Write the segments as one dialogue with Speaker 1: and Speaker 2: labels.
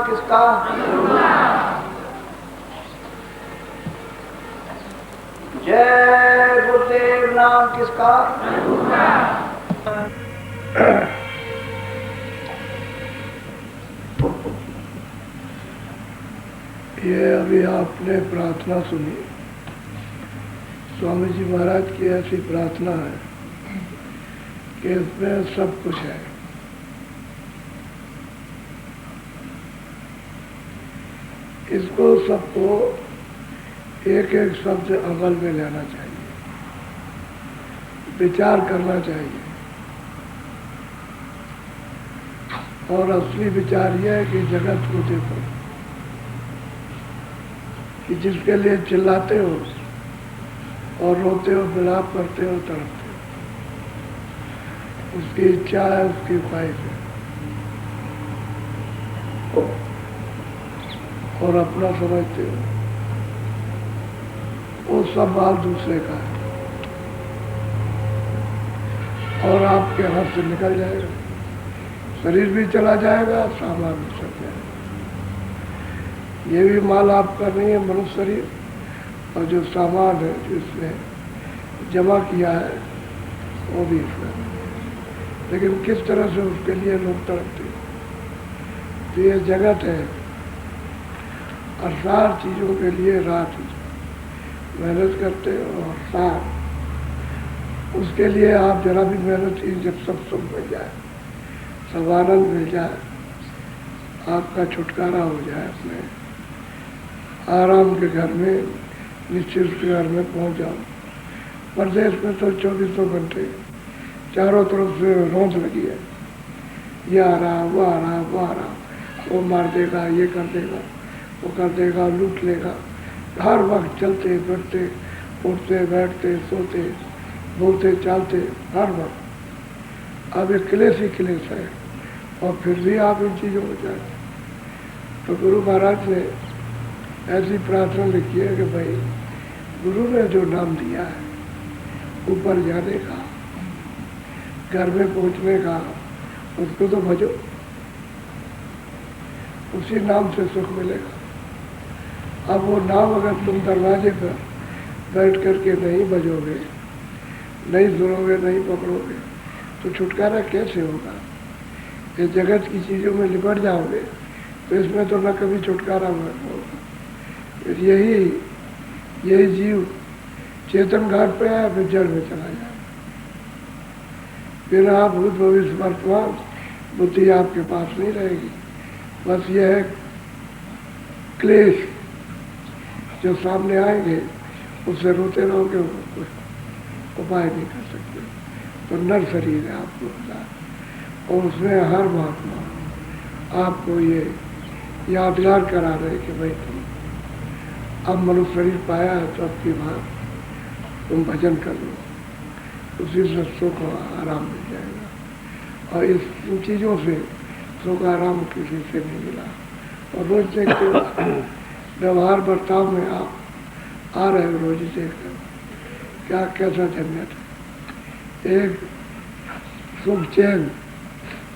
Speaker 1: किसका? जय गुरुदेव नाम किसका?
Speaker 2: ये अभी आपने प्रार्थना सुनी। स्वामी जी महाराज की ऐसी प्रार्थना है कि इसमें सब कुछ है। इसको सबको एक एक शब्द अमल में लेना चाहिए, विचार करना चाहिए। और असली विचार यह है कि जगत को देखो कि जिसके लिए चिल्लाते हो और रोते हो, विलाप करते हो, तड़पते हो, उसकी इच्छा है, उसकी ख्वाहिश है और अपना समझते हो, वो सब माल दूसरे का है और आपके हाथ से निकल जाएगा। शरीर भी चला जाएगा, सामान भी चल जाएगा। ये भी माल आपका नहीं है, मनुष्य शरीर, और जो सामान है जो इसने जमा किया है वो भी इसका। लेकिन किस तरह से उसके लिए लोग तड़पते हैं। तो ये जगत है और सार चीज़ों के लिए रात मेहनत करते हो और सार उसके लिए आप जरा भी मेहनत की, जब सब सुख मिल जाए, सब आनंद मिल जाए, आपका छुटकारा हो जाए, अपने आराम के घर में, निश्चित के घर में पहुंच जाओ। परदेश में तो 24 घंटे चारों तरफ से रौंद लगी है, ये आ रहा, वो आ रहा, वो आ रहा, वो मार देगा, ये कर देगा, वो कर देगा, लूट लेगा। हर वक्त चलते फिरते, उठते बैठते, सोते बोलते चालते, हर वक्त। अब एक क्लेश ही क्लेश है और फिर भी आप इन चीज़ों में जाते। तो गुरु महाराज ने ऐसी प्रार्थना लिखी है कि भाई गुरु ने जो नाम दिया है ऊपर जाने का, घर में पहुंचने का, उसको तो भजो, उसी नाम से सुख मिलेगा। अब वो नाम अगर तुम दरवाजे पर बैठ करके नहीं बजोगे, नहीं सुनोगे, नहीं पकड़ोगे, तो छुटकारा कैसे होगा? ये जगत की चीज़ों में लिपट जाओगे तो इसमें तो न कभी छुटकारा होगा। यही जीव चेतन घाट पे आया, फिर जड़ में चला जाए। फिर आप भूत भविष्य वर्तमान बुद्धि आपके पास नहीं रहेगी। बस यह है क्लेश जो सामने आएंगे, उससे रोते रहोगे, उपाय नहीं कर सकते। तो नर शरीर है आपको बता, और उसमें हर महात्मा आपको ये यादगार करा रहे कि भाई तुम अब मनुष्य शरीर पाया है तो अब की बात तुम भजन कर लो, उसी से सुख और आराम मिल जाएगा। और इन चीज़ों से सुख आराम किसी से नहीं मिला। और रोज देखते हो व्यवहार बर्ताव में आप आ रहे हो, रोज देख रहे हो क्या कैसा झंझट है। एक सुख चैन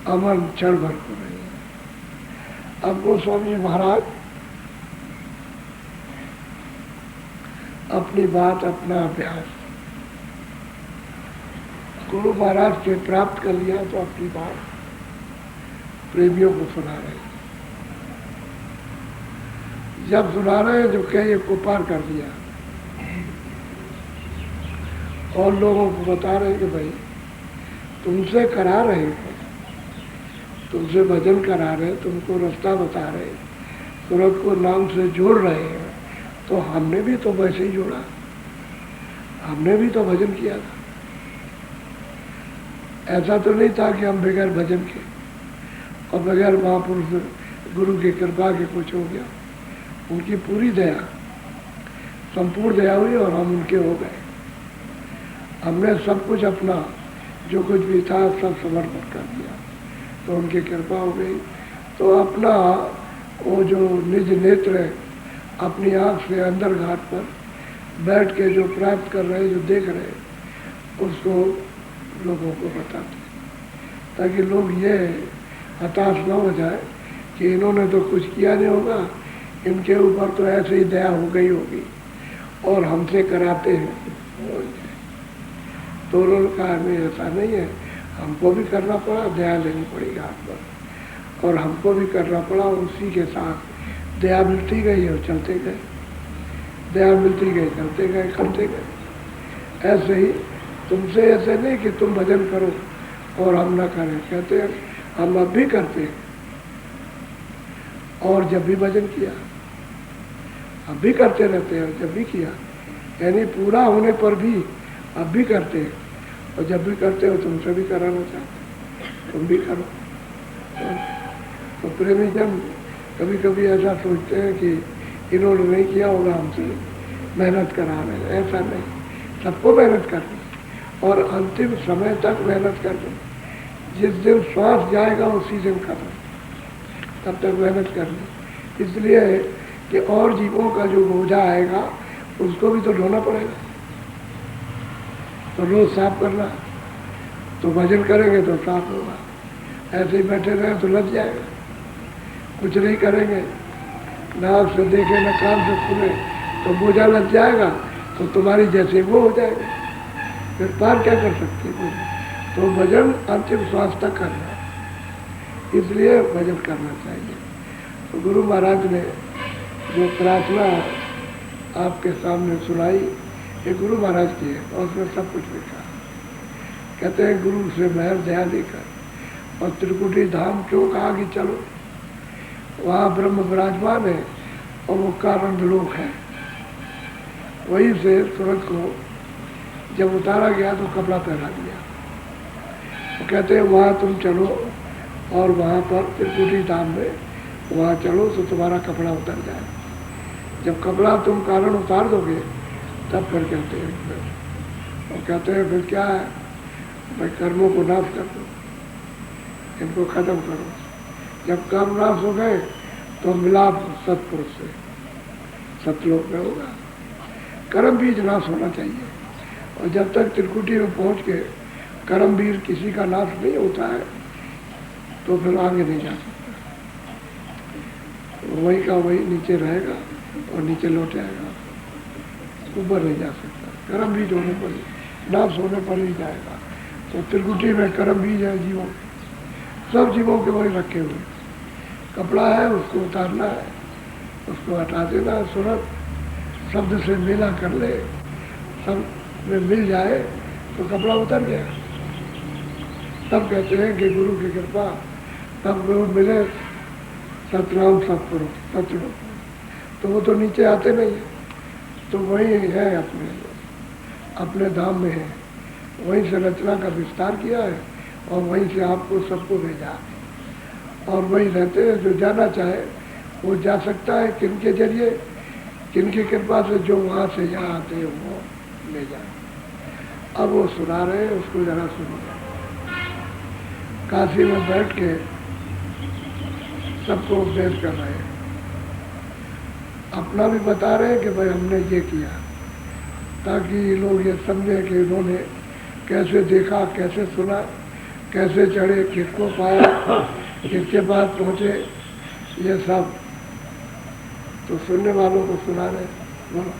Speaker 2: अमन क्षण भर को रही है। अब गोस्वामी महाराज अपनी बात, अपना अभ्यास गुरु महाराज से प्राप्त कर लिया, तो अपनी बात प्रेमियों को सुना रहे। जब सुना रहे हैं जो कहे को पार कर दिया, और लोगों को बता रहे कि भाई तुमसे करा रहे हैं, तुमसे भजन करा रहे, तुमको रास्ता बता रहे, सूरत को नाम से जोड़ रहे हैं, तो हमने भी तो वैसे ही जोड़ा, हमने भी तो भजन किया था। ऐसा तो नहीं था कि हम बगैर भजन के और बगैर महापुरुष गुरु की कृपा के कुछ हो गया। उनकी पूरी दया, संपूर्ण दया हुई और हम उनके हो गए। हमने सब कुछ अपना जो कुछ भी था सब समर्पण कर दिया, तो उनकी कृपा हो गई। तो अपना वो जो निज नेत्र है, अपनी आँख से अंदर घाट पर बैठ के जो प्राप्त कर रहे, जो देख रहे, उसको लोगों को बताते, ताकि लोग ये हताश न हो जाए कि इन्होंने तो कुछ किया नहीं होगा, इनके ऊपर तो ऐसे ही दया हो गई होगी और हमसे कराते हैं। तो उन्होंने कहा नहीं, ऐसा नहीं है, हमको भी करना पड़ा, दया लेनी पड़ी हाथ पर, और हमको भी करना पड़ा, उसी के साथ दया मिलती गई और चलते गए, दया मिलती गई, चलते गए, करते गए। ऐसे ही तुमसे ऐसे नहीं कि तुम भजन करो और हम ना करें, कहते हैं हम अब भी करते हैं और जब भी भजन किया, अब भी करते रहते हैं और जब भी किया, यानी पूरा होने पर भी अब भी करते हैं और जब भी करते हो तुमसे भी कराना चाहते, तुम भी करो। तो प्रेमी जन कभी कभी ऐसा सोचते हैं कि इन्होंने नहीं किया होगा, हमसे मेहनत करा रहे हैं। ऐसा नहीं, सबको मेहनत करनी और अंतिम समय तक मेहनत करनी। जिस दिन श्वास जाएगा उसी दिन करना, तब तक मेहनत करनी। इसलिए कि और जीवों का जो बोझा आएगा उसको भी तो ढोना पड़ेगा, तो रोज साफ करना, तो भजन करेंगे तो साफ होगा। ऐसे ही बैठे रहे तो लग जाएगा, कुछ नहीं करेंगे, ना आँख से देखे ना कान से सुने, तो बोझा लग जाएगा, तो तुम्हारी जैसे वो हो जाएगा, फिर पार क्या कर सकते हैं। तो भजन अंतिम श्वास तक करना, इसलिए भजन करना चाहिए। तो गुरु महाराज ने जो प्रार्थना आपके सामने सुनाई, ये गुरु महाराज की है और उसमें सब कुछ लिखा। कहते हैं गुरु से महर दया देकर और त्रिकुटी धाम क्यों कहा कि चलो, वहाँ ब्रह्म विराजमान है और वो कारण लोक है। वहीं से सूरज को जब उतारा गया तो कपड़ा पहना दिया। तो कहते हैं वहाँ तुम चलो और वहाँ पर त्रिकुटी धाम में वहाँ चलो तो तुम्हारा कपड़ा उतर जाए। जब कपड़ा तुम कारण उतार दोगे तब फिर कहते हैं, और कहते हैं फिर क्या है भाई, कर्मों को नाश कर दो, इनको खत्म करो। जब कर्म नाश हो गए तो मिलाप सत्पुरुष से सतलोक में होगा। कर्म बीज नाश होना चाहिए, और जब तक त्रिकुटी में पहुँच के कर्म बीज किसी का नाश नहीं होता है तो फिर आगे नहीं जा सकता, वही का वही नीचे रहेगा और नीचे लौट आएगा, ऊपर नहीं जा सकता। कर्म बीज होने पर ही, नाश होने पर ही जाएगा। तो त्रिकुटी में कर्म बीज है जीवों के, सब जीवों के वही रखे हुए। कपड़ा है उसको उतारना है, उसको हटा देना है। सूरत शब्द से मेला कर ले, सब में मिल जाए तो कपड़ा उतर गया। तब कहते हैं कि गुरु की कृपा, तब गुरु मिले सतनाम सतपुरुष सतलोक, तो वो तो नीचे आते नहीं है, तो वही है अपने धाम में है, वहीं से रचना का विस्तार किया है और वहीं से आपको सबको भेजा, और वहीं रहते हैं। जो जाना चाहे वो जा सकता है, किनके जरिए, किनकी कृपा से, जो वहाँ से यहाँ आते हैं वो ले जाए। अब वो सुना रहे हैं, उसको जरा सुनिए। काशी में बैठ के सबको उपदेश कर रहे हैं, अपना भी बता रहे हैं कि भाई हमने ये किया, ताकि लोग ये समझे कि इन्होंने कैसे देखा, कैसे सुना, कैसे चढ़े, किसको पाया, किसके पास पहुँचे, ये सब तो सुनने वालों को सुना रहे। बोलो।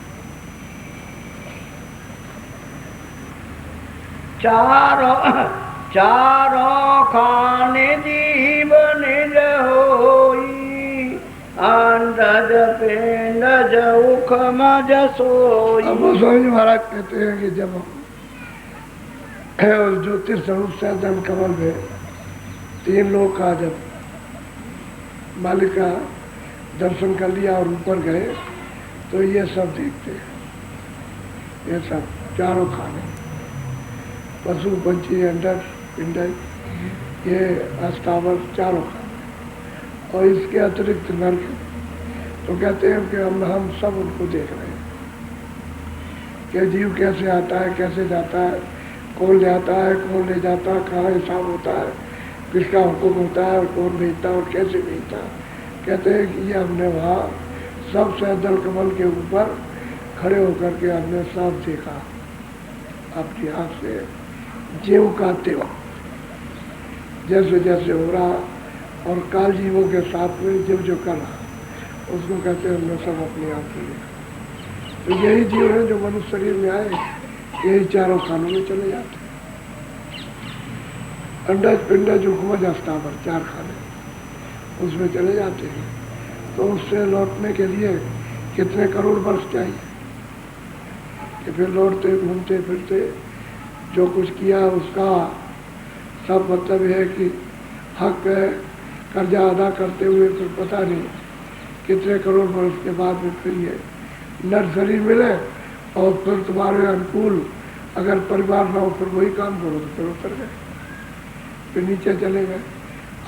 Speaker 1: चारों खाने जीव निज होई, अंडज पिंडज उखमज सोई।
Speaker 2: अब वो स्वामी महाराज कहते हैं कि जब ज्योतिष स्वरूप से जन कमल में 3 लोग का जब मालिक का दर्शन कर लिया और ऊपर गए तो ये सब देखते हैं, ये सब चारों खाने, पशु पंछी अंडर पिंडज, ये अस्थावर चारों खाने, और इसके अतिरिक्त नर्क। तो कहते हैं कि हम सब उनको देख रहे हैं कि जीव कैसे आता है, कैसे जाता है, कौन ले आता है, कौन ले जाता है, कहाँ हिसाब होता है, किसका हुक्म होता है और कौन भेजता है और कैसे भेजता है। कहते हैं कि ये हमने वहाँ सब सैदल कमल के ऊपर खड़े होकर के हमने सब देखा अपनी आँख से, ज्यों का त्यों, जैसे जैसे हो रहा और काल जीवों के साथ में जो कर रहा उसको कहते हैं हमने सब अपनी आँख से देखा। तो यही जीव है जो मनुष्य शरीर में आए, यही चारों खानों में चले जाते हैं। अंडज पिंडज उपमज स्थावर, 4 खाने उसमें चले जाते हैं। तो उससे लौटने के लिए कितने करोड़ वर्ष चाहिए कि फिर लौटते घूमते फिरते जो कुछ किया उसका सब मतलब है कि हक है, कर्जा अदा करते हुए फिर पता नहीं कितने करोड़ वर्ष के बाद में फिर ये नर शरीर मिले और फिर तुम्हारे अनुकूल अगर परिवार ना हो फिर वही काम करो तो फिर उतर गए, फिर नीचे चले गए।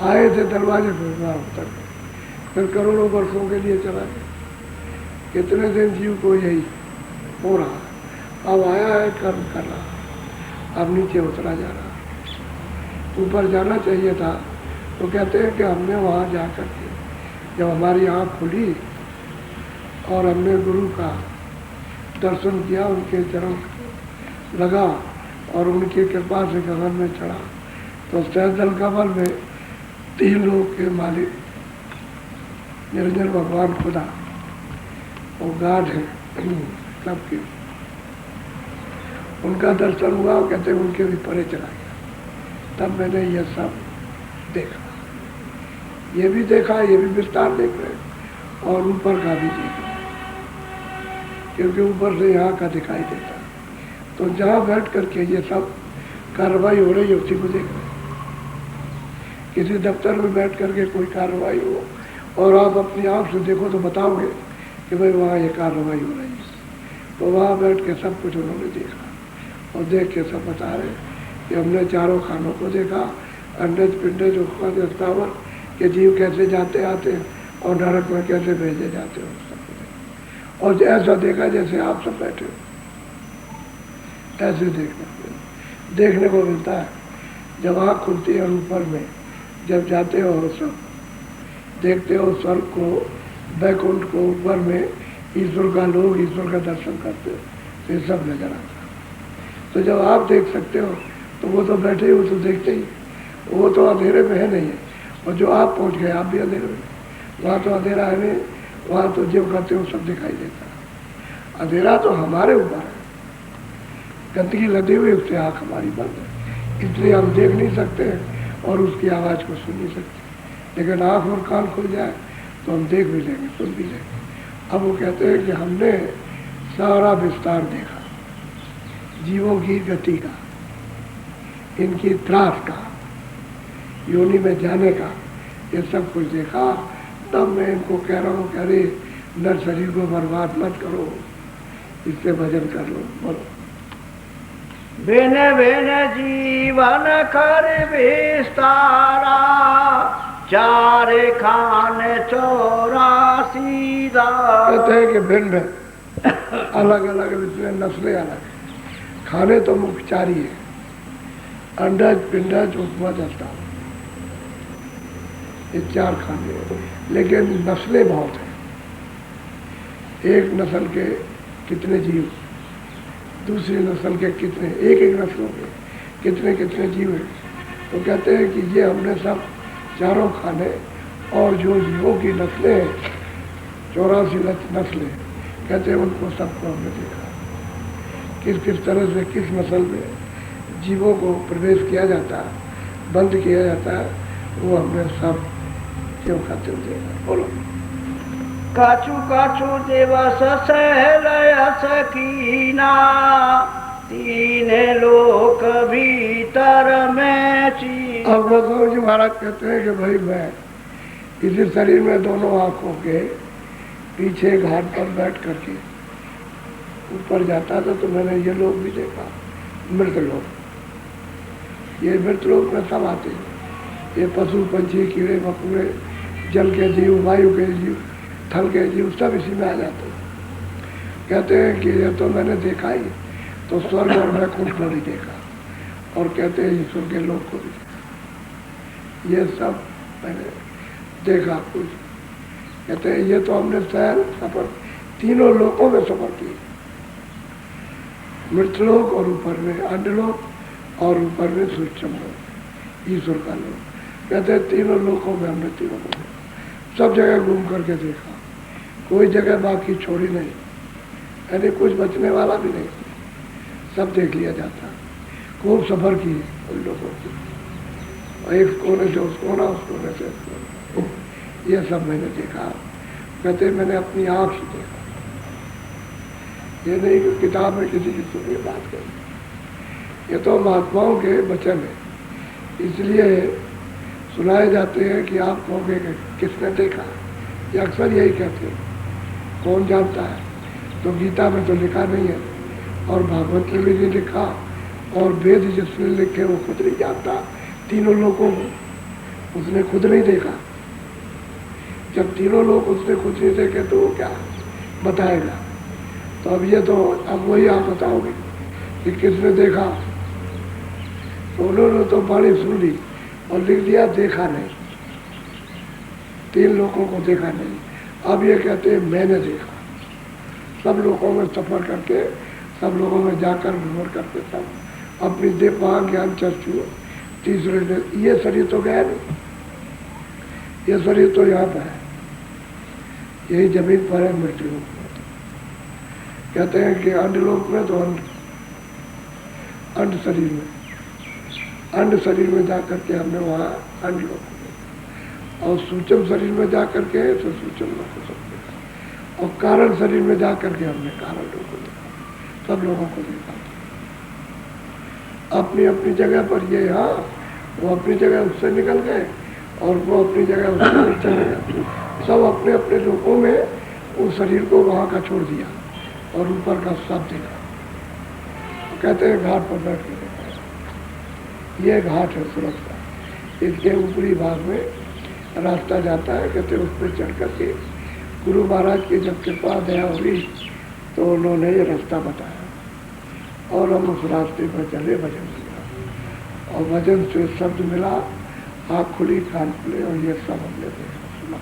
Speaker 2: आए थे दरवाजे पर वहाँ उतर गए, फिर करोड़ों वर्षों के लिए चला गया। कितने दिन जीव को यही हो रहा है। अब आया है कर्म कर रहा, अब नीचे उतरा जा रहा। ऊपर जाना चाहिए था तो कहते हैं कि हमने वहाँ जा कर के जब हमारी आँख खुली और हमने गुरु का दर्शन किया, उनके चरण लगा और उनकी कृपा से गगन में चढ़ा, तो सहजल कमल में 3 लोग के मालिक निरंजन भगवान खुदा वो गार्ड है सबके, उनका दर्शन हुआ। कहते उनके भी परे चला गया। तब मैंने ये सब देखा, ये भी देखा, ये भी विस्तार देख रहे और ऊपर का भी देख रहे, क्योंकि ऊपर से यहाँ का दिखाई देता। तो जहाँ बैठ करके ये सब कार्रवाई हो रही है उसी को देख रहे। किसी दफ्तर में बैठ करके कोई कार्रवाई हो और आप अपनी आँख से देखो तो बताओगे कि भाई वहाँ ये कार्रवाई हो रही है। तो वहाँ बैठ के सब कुछ उन्होंने देखा और देख के सब बता रहे कि हमने चारों खानों को देखा, अंडज पिंडज उपमज स्थावर के जीव कैसे जाते आते हैं और नरक में कैसे भेजे जाते हो सबको देखा। और ऐसा देखा जैसे आप सब बैठे हो, ऐसे देखने को मिलता है। जब आँख खुलती है और ऊपर में जब जाते हो सब देखते हो स्वर्ग को, बैकुंठ को, ऊपर में ईश्वर का लोग ईश्वर का दर्शन करते हो, तो ये सब नजर आता है। तो जब आप देख सकते हो तो वो तो बैठे हो तो देखते ही, वो तो अंधेरे में है नहीं है। और जो आप पहुंच गए आप भी अंधेरे में, वहाँ तो अंधेरा है नहीं, वहाँ तो जब करते हो सब दिखाई देता है। अंधेरा तो हमारे ऊपर है, गंदगी लदी हुई उससे आँख हमारी बंद है, इसलिए हम देख नहीं सकते और उसकी आवाज़ को सुन नहीं सकते। लेकिन आँख और कान खुल जाए तो हम देख भी लेंगे, सुन भी लेंगे। अब वो कहते हैं कि हमने सारा विस्तार देखा, जीवों की गति का, इनकी त्रास का, योनि में जाने का, ये सब कुछ देखा। तब मैं इनको कह रहा हूँ कि अरे नर शरीर को बर्बाद मत करो, इससे भजन कर लो। बोलो।
Speaker 1: बिन बिन जीवन कर विस्तारा, 4 खाने 84
Speaker 2: कहते हैं कि भिन्न अलग अलग इसमें नस्लें अलग, खाने तो मुख्य 4 ही है, अंडज पिंडज उपमज स्थावर, ये 4 खाने हैं। लेकिन नस्लें बहुत हैं, एक नस्ल के कितने जीव, दूसरी नस्ल के कितने, एक नस्लों के कितने कितने जीव हैं। तो कहते हैं कि ये हमने सब 4 खाने और जो जीवों की नस्लें हैं 84 नस्लें, कहते हैं उनको सबको हमने देखा, किस किस तरह से किस नस्ल में जीवों को प्रवेश किया जाता है, बंद किया जाता है, वो हमने सब क्यों खाते हुए देखा। बोलो।
Speaker 1: कछु कछु दिवस सहलय सकीना, 3 लोक भीतर में ची।
Speaker 2: अब गोस्वामी जी महाराज कहते हैं कि भाई मैं इसी शरीर में दोनों आँखों के पीछे घाट पर बैठ करके ऊपर जाता था तो मैंने ये लोग भी देखा, मृत लोग। ये मृत लोग में सब आते हैं, ये पशु पंछी कीड़े मकोड़े, जल के जीव, वायु के जीव, थल के जीव, सब इसी में आ जाते हैं। कहते हैं कि ये तो मैंने देखा ही, तो स्वर्ग और वैकुंठ को भी देखा और कहते हैं ईश्वर के लोक को भी देखा, ये सब मैंने देखा कुछ। कहते हैं ये तो हमने सैर सफर 3 लोकों में सफर की, मृतलोक और ऊपर में अंडलोक और ऊपर में सूक्ष्म लोक, ईश्वर का लोक। कहते हैं तीनों लोगों में हमने तीनों को देखा, सब जगह घूम करके देखा, कोई जगह बाकी छोड़ी नहीं, यानी कुछ बचने वाला भी नहीं, सब देख लिया जाता। खूब सफर किए उन लोगों की, एक कोने से उस कोना, उस कोने से उस कोना, ये सब मैंने देखा। कहते मैंने अपनी आँख से देखा, ये नहीं कि किताब में किसी की सुनी बात करी, ये तो महात्माओं के वचन है, इसलिए सुनाए जाते हैं कि आप कहोगे कि किसने देखा, ये अक्सर यही कहते हैं, कौन जानता है। तो गीता में तो लिखा नहीं है, और भागवत में भी नहीं लिखा, और वेद जिसने लिखे वो खुद नहीं जानता तीनों लोगों को, उसने खुद नहीं देखा। जब तीनों लोग उसने खुद नहीं देखे तो वो क्या बताएगा। तो अब ये तो अब वही आप बताओगे कि किसने देखा, तो उन्होंने तो बाणी सुन ली और लिख दिया देखा नहीं, तीन लोगों को देखा नहीं। अब ये कहते हैं मैंने देखा, सब लोगों में सफर करके, सब लोगों में जाकर घूम करके, सब अपनी दिव्य ज्ञान चर्चु तीसरे दिन, ये शरीर तो गया नहीं, ये शरीर तो यहाँ पर है, यही जमीन पर है, मृत्यु लोक में। कहते हैं कि अंड लोक में तो अंड शरीर में, अंड शरीर में जाकर के हमने वहाँ अंड लोक में, और सूक्ष्म शरीर में जाकर के तो सूक्ष्म लोक को सब देखा, और कारण शरीर में जाकर के हमने कारण लोक को देखा, सब लोगों को देखा। अपनी अपनी जगह पर ये, हाँ वो अपनी जगह उससे निकल गए और वो अपनी जगह उससे चले गए, सब अपने अपने लोगों में उस शरीर को वहाँ का छोड़ दिया और ऊपर का सब देखा। कहते हैं घाट पर बैठ के देखा, ये घाट है सूरत का, इसके ऊपरी भाग में रास्ता जाता है। कहते हैं उस पर चढ़ करके गुरु महाराज की जब कृपा दया हुई तो उन्होंने ये रास्ता बताया और हम उस रास्ते पर चले, भजन किया और भजन से शब्द मिला, आँख खुली कान खुले और ये सब हमने देखा सुना।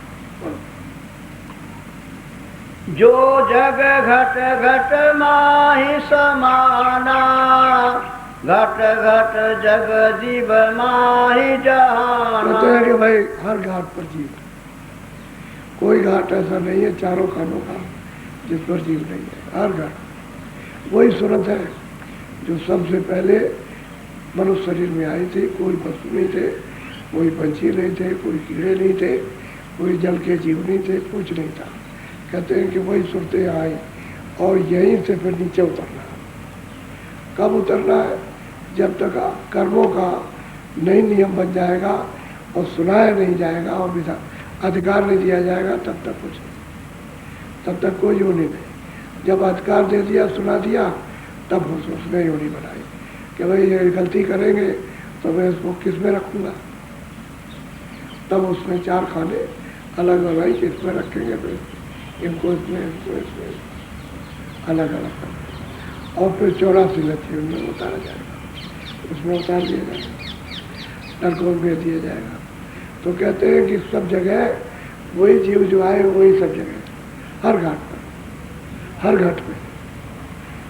Speaker 1: जो जग घट घट माहि समाना, घट घट जग जीव माहि जहाना।
Speaker 2: कहते हैं कि भाई हर घाट पर जीव, कोई घाट ऐसा नहीं है चारों खानों का जिस पर जीव नहीं है, हर घाट वही सूरत है जो सबसे पहले मनुष्य शरीर में आई थी। कोई पशु नहीं थे, कोई पंछी नहीं थे, कोई कीड़े नहीं थे, कोई जल के जीव नहीं थे, कुछ नहीं था। कहते हैं कि वही सुरतें आई और यहीं से फिर नीचे उतरना है। कब उतरना है? जब तक कर्मों का नई नियम बन जाएगा और सुनाया नहीं जाएगा और विधा अधिकार नहीं दिया जाएगा, तब तक कुछ नहीं, तब तक कोई योनि नहीं। जब अधिकार दे दिया, सुना दिया, तब उसने योनि बनाई कि भाई ये गलती करेंगे तो मैं इसको किस में रखूँगा। तब उसने चार खाने अलग लगाई कि इसमें रखेंगे तो इनको इसमें अलग अलग कर, और फिर 84 लच्छी उनमें उतारा जाएगा, उसमें उतार दिया जाएगा, नरकों में भेज दिया जाएगा। तो कहते हैं कि सब जगह वही जीव जो आए वही सब जगह, हर घाट पर, हर घाट में।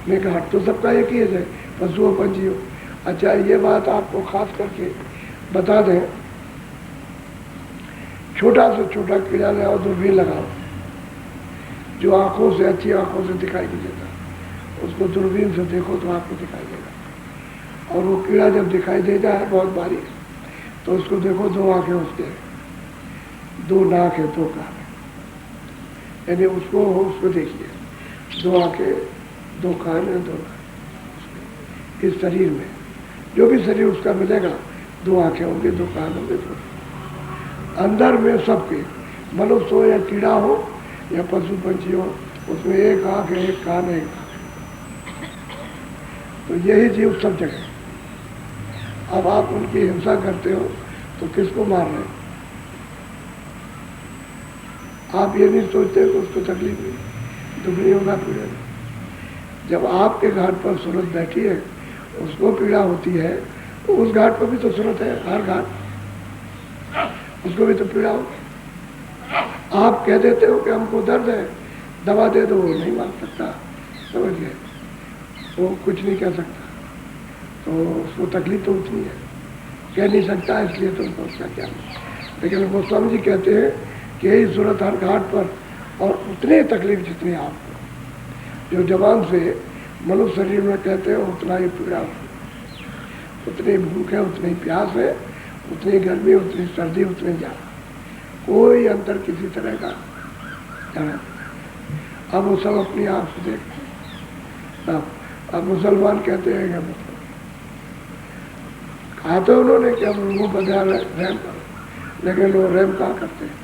Speaker 2: मैं घाट तो सबका एक ही है, पशुओं पंछियों। अच्छा ये बात आपको खास करके बता दें, छोटा से छोटा कीड़ा ले आओ, दूरबीन लगाओ, जो आंखों से, अच्छी आंखों से दिखाई नहीं देता, उसको दूरबीन से देखो तो आपको दिखाई देगा। और वो कीड़ा जब दिखाई देता है बहुत बारीक, तो उसको देखो, दो आंखें उसके, दो नाक है, दो कान है, यानी उसको देखिए, दो आंखें, दो कान है, दो नाक। इस शरीर में जो भी शरीर उसका मिलेगा, दो आंखें होंगी, दो कान होंगे, दो अंदर में सबके, मनुष्य हो या कीड़ा हो या पशु पंछी हो, उसमें एक आंख है, एक कान है, एक नाक है। तो यही जीव सब जगह। अब आप उनकी हिंसा करते हो तो किसको मार रहे हो? आप ये नहीं सोचते कि उसको तकलीफ नहीं, दुख नहीं होगा, पीड़ा नहीं। जब आपके घाट पर सूरत बैठी है, उसको पीड़ा होती है, तो उस घाट पर भी तो सूरत है, हर घाट, उसको भी तो पीड़ा होगी। आप कह देते हो कि हमको दर्द है, दवा दे दो, वो नहीं मान सकता, समझ गए, वो कुछ नहीं कह सकता, तो उसको तकलीफ तो उतनी है। कह नहीं सकता, इसलिए तुमको उसका क्या। लेकिन गोस्वामी जी कहते हैं कि यही सूरत हर घाट पर, और उतनी तकलीफ जितनी आपको, जो जवान से मनुष्य शरीर में कहते हैं उतना ही पीड़ा, उतनी भूख है, उतनी प्यास है, उतनी गर्मी, उतनी सर्दी, उतनी ज्यादा, कोई अंतर किसी तरह का जाना। अब वो सब अपनी आँख से देखते हैं। अब मुसलमान कहते हैं कि मतलब कहा तो उन्होंने कि अब लोगों पर ध्यान रहम करो, लेकिन वो रहम कहाँ करते हैं,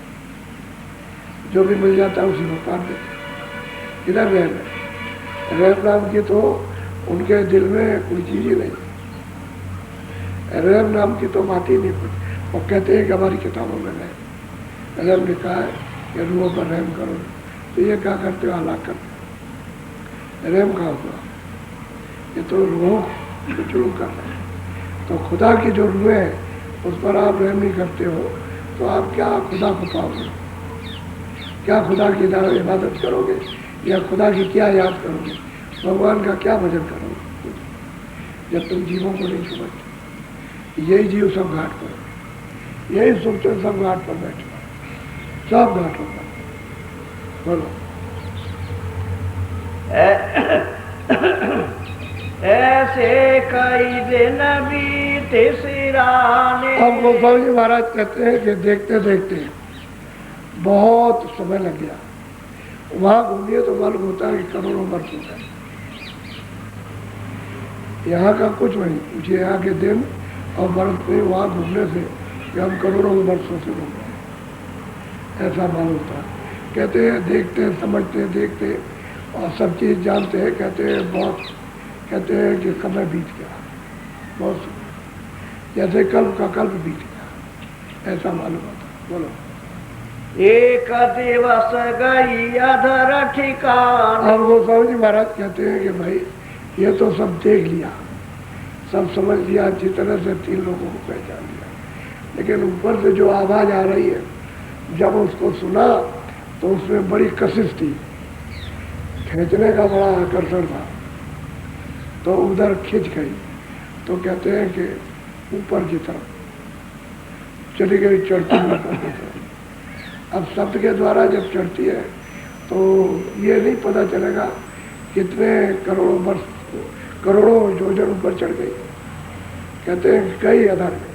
Speaker 2: जो भी मिल जाता है उसी को काट देते। इधर रहम है, रहम नाम की तो उनके दिल में कोई चीज ही नहीं, रहम नाम की तो बात ही नहीं कुछ। वो कहते हैं कि हमारी किताबों में नहीं, रहम लिखा है कि रूहों पर रहम करो, तो ये क्या करते हो, हलाक करते हो। रहम कहाँ हुआ, ये तो रूहों को जुल्म कर रहे हैं। तो खुदा की जो रूह है उस पर आप रहम नहीं करते हो, तो आप क्या खुदा को पाओगे, क्या खुदा की इबादत करोगे, या खुदा की क्या याद करोगे, भगवान का क्या भजन करोगे, जब तुम जीवों को नहीं समझते। यही जीव सब घाट पर, यही सोचते सब घाट पर बैठे, सब घाटों पर। बोलो
Speaker 1: ऐसे कई दिन बीते सिराने।
Speaker 2: अब गोस्वामी जी महाराज कहते हैं कि देखते देखते बहुत समय लग गया। वहां घूमिए तो मालूम होता है कि करोड़ों वर्ष हो गए। यहाँ का कुछ नहीं, मुझे यहाँ के दिन और वर्ष में वहाँ घूमने से कि हम करोड़ों वर्षों से घूम रहे हैं, ऐसा मालूम होता है। कहते हैं देखते समझते देखते और सब चीज़ जानते हैं, कहते हैं बहुत, कहते हैं कि समय बीत गया बहुत, जैसे कल्प का कल्प बीत गया, ऐसा मालूम होता है। बोलो
Speaker 1: एक दिवस गई अधर ठिकाना।
Speaker 2: अब गोस्वामी जी महाराज कहते हैं कि भाई ये तो सब देख लिया, सब समझ लिया, अच्छी तरह से 3 लोगों को पहचान लिया, लेकिन ऊपर से जो आवाज़ आ रही है, जब उसको सुना तो उसमें बड़ी कशिश थी, खींचने का बड़ा आकर्षण था, तो उधर खिंच गई। तो कहते हैं कि ऊपर की तरफ चली गई, चढ़ती हुई। अब शब्द के द्वारा जब चढ़ती है तो ये नहीं पता चलेगा कितने करोड़ों वर्ष, करोड़ों योजन ऊपर चढ़ गई। कहते हैं कई आधार में,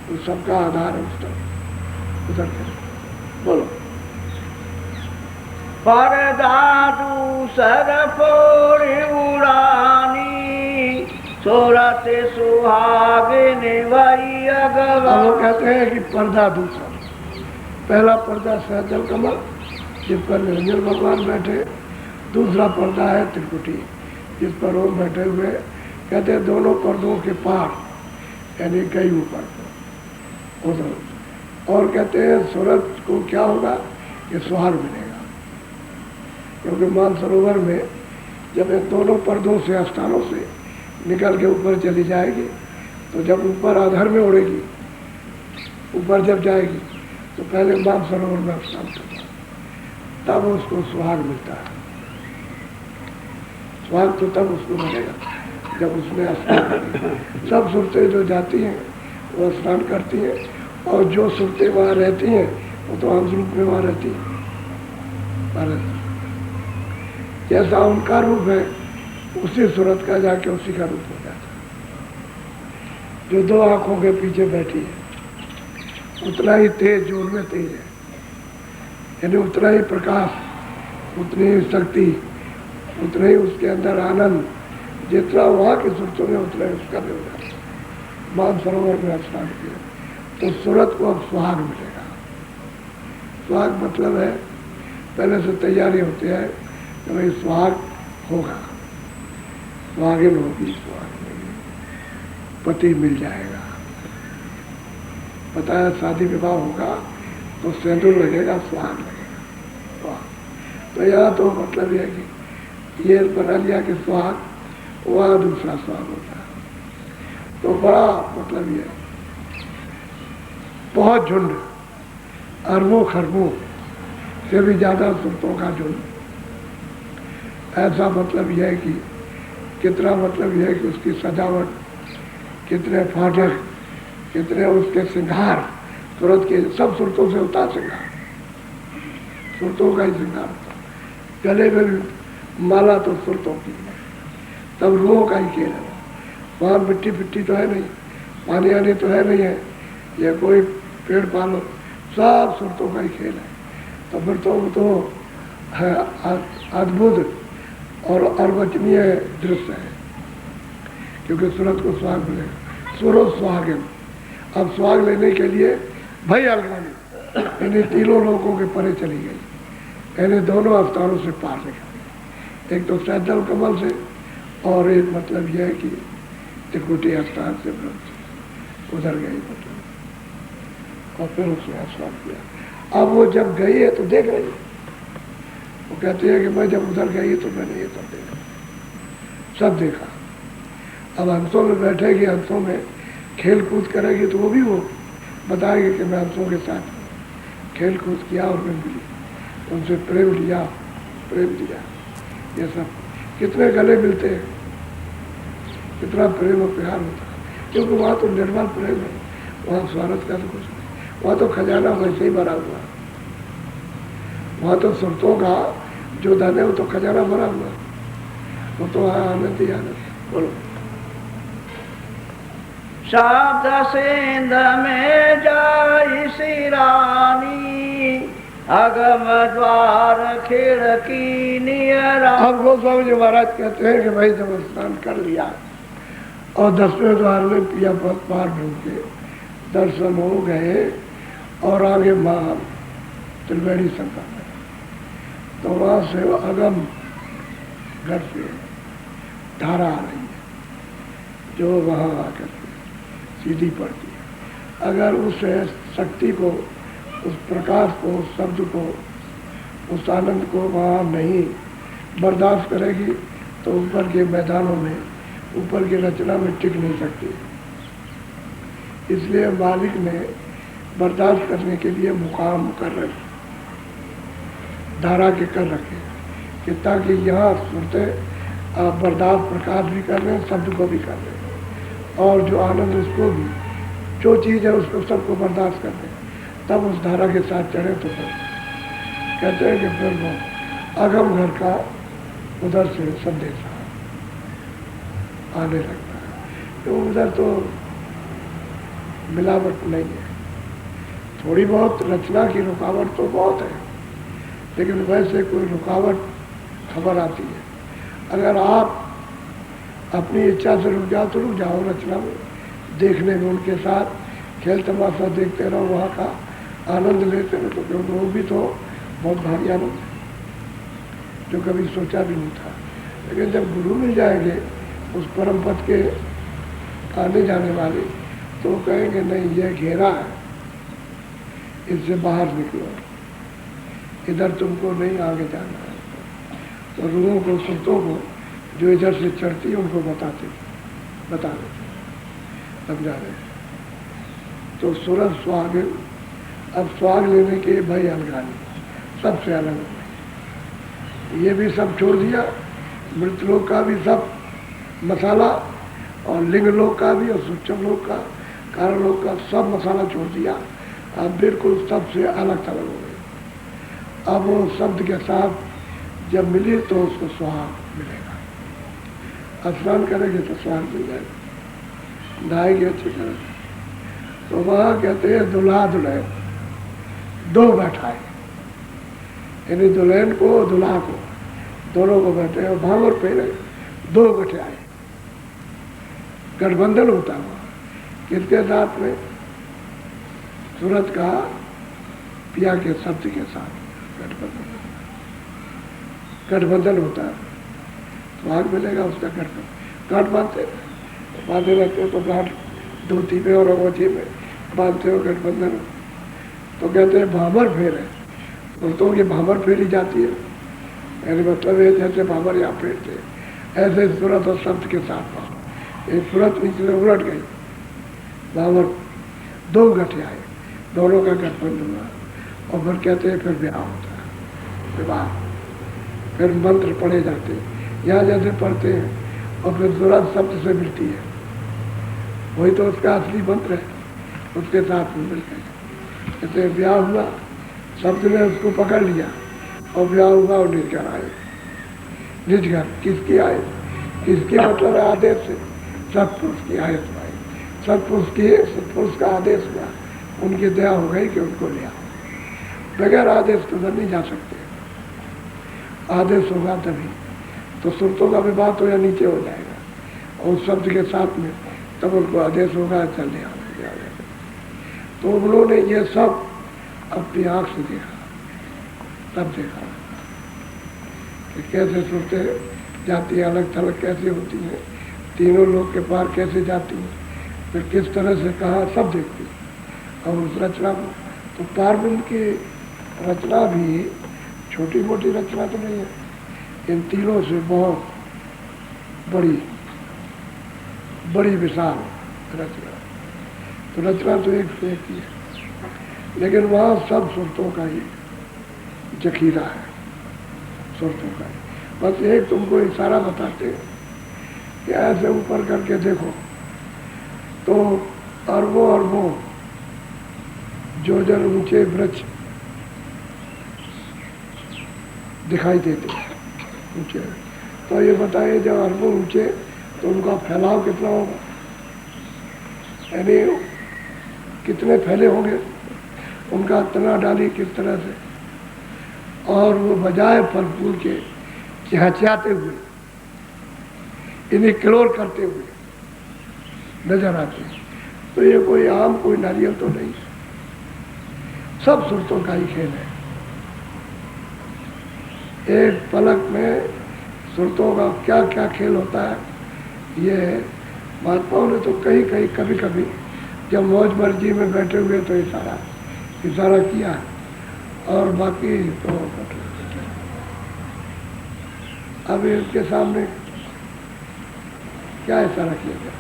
Speaker 2: तो सबका आधार है उस तरफ, उधर बोलो
Speaker 1: परदादू सरफोड़ उड़ानी, सोरत सुहागिन वही अगवा।
Speaker 2: वो कहते हैं कि पर्दा दूसरा, पहला पर्दा सहजल कमल जिस पर निरंजन भगवान बैठे, दूसरा पर्दा है त्रिकुटी जिस पर ओम बैठे हुए। कहते हैं दोनों पर्दों के पार, यानी कई ऊपर उधर। और कहते हैं सूरज को क्या होगा कि सुहाग मिलेगा, क्योंकि मानसरोवर में जब इन दोनों पर्दों से, स्थानों से निकल के ऊपर चली जाएगी, तो जब ऊपर आधार में उड़ेगी, ऊपर जब जाएगी तो पहले मानसरोवर में स्नान करता है, तब उसको सुहाग मिलता है। सुहाग तो तब उसको मिलेगा जब उसमें स्नान करेगी। सब सुरतें जो जाती हैं वो स्नान करती हैं, और जो सुरतें वहाँ रहती हैं वो तो अंश रूप में वहाँ रहती हैं। जैसा उनका रूप है उसी सूरत का जाके उसी का रूप हो जाता है। जो 2 आंखों के पीछे बैठी है उतना ही तेज जो उनमें तेज है, यानी उतना ही प्रकाश, उतनी ही शक्ति, उतना ही उसके अंदर आनंद, जितना वहाँ की सूरतों में उतना ही उसका भी हो जाता है। मानसरोवर में स्नान किया तो सूरत को अब सुहाग मिलेगा। सुहाग मतलब है पहले से तैयारी होती है कि भाई सुहाग होगा, सुहागिन होगी, सुहाग होगी, पति मिल जाएगा। पता है शादी विवाह होगा तो सिंदूर लगेगा, सुहाग लगेगा। तो यहाँ तो मतलब ये है कि ये बना लिया कि सुहाग, वहाँ दूसरा सुहाग होता है। तो बड़ा मतलब ये बहुत झुंड, अरबों खरबों से भी ज़्यादा सुरतों का झुंड। ऐसा मतलब यह है कि कितना, मतलब यह है कि उसकी सजावट, कितने फाटक, कितने उसके श्रृंगार, सूरत के सब सुरतों से होता श्रृंगार, सुरतों का ही श्रृंगार होता। गले में भी माला तो सुरतों की, तब रूहों का ही खेल है। वहाँ मिट्टी फिट्टी तो है नहीं, पानी आने तो है नहीं है, या कोई पेड़ पालो, सब सुरतों का ही खेल है। तो फिर तो वो तो है अद्भुत और अर्वचनीय दृश्य है, क्योंकि सूरत को स्वाग मिलेगा। सूरो स्वागन, अब स्वाग लेने के लिए भाई अलगानी इन्हें तीनों लोगों के परे चली गई, इन्हें दोनों अवतारों से पार निकल, एक तो सैदल कमल से, और एक मतलब यह है कि त्रिकुटी स्थान से उधर गई मतलब, और फिर उसने स्नान किया। अब वो जब गई है तो देख रही है, वो कहती है कि मैं जब उधर गई तो मैंने ये सब देखा, सब देखा। अब हंसों में बैठेगी, हंसों में खेल कूद करेगी, तो वो भी वो बताएगी कि मैं हंसों के साथ खेल कूद किया और मैं मिली, उनसे प्रेम लिया, प्रेम दिया। ये सब कितने गले मिलते हैं, कितना प्रेम और प्यार होता है, क्योंकि वहाँ तो निर्मल प्रेम है, वहाँ स्वार्थ का तो कुछ नहीं, वहाँ तो खजाना वैसे ही भरा हुआ है, वहाँ तो सुरतों का जो धन है वो तो खजाना भरा हुआ है, वो तो आनंद ही आनंद। बोलो।
Speaker 1: शब्द सिंध में जाई सी रानी, अगम द्वार खिड़की नियरा।
Speaker 2: अब गोस्वामी जी महाराज कहते हैं कि भाई जब स्नान कर लिया और 10वें द्वार में पिया पार ढूंढ दर्शन हो गए और आगे मां त्रिवेणी संगम में, तो वहां से अगम घर से धारा आ रही है, जो वहां आकर सीधी पड़ती है। अगर उस शक्ति को, उस प्रकाश को, उस शब्द को, उस आनंद को वहाँ नहीं बर्दाश्त करेगी तो ऊपर के मैदानों में, ऊपर की रचना में टिक नहीं सकती। इसलिए मालिक ने बर्दाश्त करने के लिए मुकाम कर रखे, धारा के कर रखे, कि ताकि यहाँ सुनते बर्दाश्त प्रकाश भी कर लें, शब्द को भी कर लें, और जो आनंद उसको भी, जो चीज़ है उसको सबको बर्दाश्त कर लें, तब उस धारा के साथ चढ़े। तो फिर कहते हैं कि फिर वो अगम घर का उधर से संदेश आने लगता है। तो उधर तो मिलावट नहीं है, थोड़ी बहुत रचना की रुकावट तो बहुत है, लेकिन वैसे कोई रुकावट खबर आती है। अगर आप अपनी इच्छा से रुक जाओ तो रुक जाओ रचना में, देखने में, उनके साथ खेल तमाशा देखते रहो, वहाँ का आनंद लेते रहो, तो क्योंकि वो भी तो बहुत भारी आनंद है, जो कभी सोचा भी नहीं था। लेकिन जब गुरु मिल जाएंगे उस परम पद के आने जाने वाले, तो वो कहेंगे नहीं, ये घेरा है, इससे बाहर निकलो, इधर तुमको नहीं आगे जाना है। तो रूहों को, सुरतों को जो इधर से चढ़ती है उनको बता देते, समझा रहे। तो सूरज स्वाग, अब स्वाग लेने के भाई अलगानी, सबसे अलग ये भी सब छोड़ दिया, मृतलोक का भी सब मसाला, और लिंग लोक का भी, और सूक्ष्म लोक का, कारण लोक का सब मसाला छोड़ दिया। अब बिल्कुल सबसे अलग थलग हो गए। अब वो शब्द के साथ जब मिली तो उसको सुहाग मिलेगा। स्नान करेंगे तो सुहाग मिल जाएगा, नहाएंगे अच्छी तरह। तो वहाँ कहते हैं दुल्हा दुल्हन दो बैठाए, यानी दुल्हन को दुल्हा को दोनों को बैठे और भांवर पहने दो बैठे आए। गठबंधन होता हुआ किसके साथ में? सूरत का पिया के शब्द के साथ गठबंधन होता है। सुहाग मिलेगा उसका गठबंधन। गांठ बांधे रहते हो तो गांठ धोती में और अंगूठी में बांधते हो, गठबंधन। तो कहते हैं भांवर फेरे, औरतों की भांवर फेरी जाती है, यानी मतलब है जैसे भांवर यहाँ फेरते हैं, ऐसे सूरत और शब्द के साथ भांवर। एक सूरत नीचे उलट गई, भांवर दो गठे आए, दोनों का गठबंधन हुआ। और फिर कहते हैं फिर ब्याह होता है, विवाह, फिर मंत्र पढ़े जाते हैं यहाँ जैसे पढ़ते हैं, और फिर सूरत शब्द से मिलती है, वही तो उसका असली मंत्र है। उसके साथ में मिल गए। जैसे ब्याह हुआ, शब्द ने उसको पकड़ लिया और ब्याह हुआ और निज घर आए। निज घर किसकी आए? किसके मतलब आदेश से? सत्पुरुष की आयत में आई। सत्पुरुष का आदेश हुआ, उनकी दया हो गई कि उनको लिया। बगैर आदेश तो नहीं जा सकते। आदेश होगा तभी तो सुरतों का विवाह तो या नीचे हो जाएगा, और शब्द के साथ में तब उनको आदेश होगा चल लिया। तो उन्होंने ये सब अपनी आँख से देखा, सब देखा कि कैसे सुरते जाती हैं, अलग थलग कैसे होती हैं, तीनों लोग के पार कैसे जाती हैं, फिर किस तरह से कहा, सब देखती। और उस रचना को तो पार्वण की रचना भी छोटी मोटी रचना तो नहीं है, इन तीनों से बहुत बड़ी विशाल रचना। तो रचना तो एक से एक ही है, लेकिन वहाँ सब सुरतों का ही जखीरा है, सुरतों का ही। बस एक तुमको इशारा बताते हैं कि ऐसे ऊपर करके देखो तो अरबों अरबों जो जन ऊंचे वृक्ष दिखाई देते हैं ऊंचे। तो ये बताइए जब अरबों ऊंचे तो उनका फैलाव कितना होगा, यानी कितने फैले होंगे, उनका तना डाली किस तरह से, और वो बजाय फल फूल के चहचहाते हुए, इन्हें क्लोर करते हुए नजर आते हैं। तो ये कोई आम कोई नारियल तो नहीं, सब सुरतों का ही खेल है। एक पलक में सुरतों का क्या क्या खेल होता है, ये महात्माओं ने तो कहीं कहीं कभी कभी जब मौज मर्जी में बैठे हुए तो इशारा किया, और बाकी तो अभी इसके सामने क्या इशारा किया गया?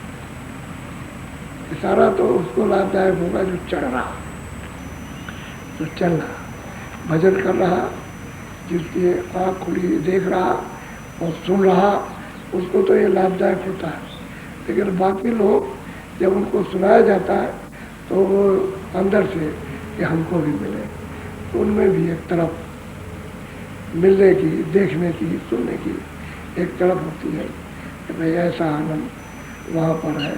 Speaker 2: इशारा तो उसको लाभदायक होगा जो चढ़ रहा, जो चल रहा, भजन कर रहा, जिसकी आँख खुली देख रहा और सुन रहा, उसको तो ये लाभदायक होता है। लेकिन बाकी लोग जब उनको सुनाया जाता है तो वो अंदर से कि हमको भी मिले, तो उनमें भी एक तरफ मिलने की, देखने की, सुनने की एक तरफ होती है कि भाई ऐसा आनंद वहाँ पर है,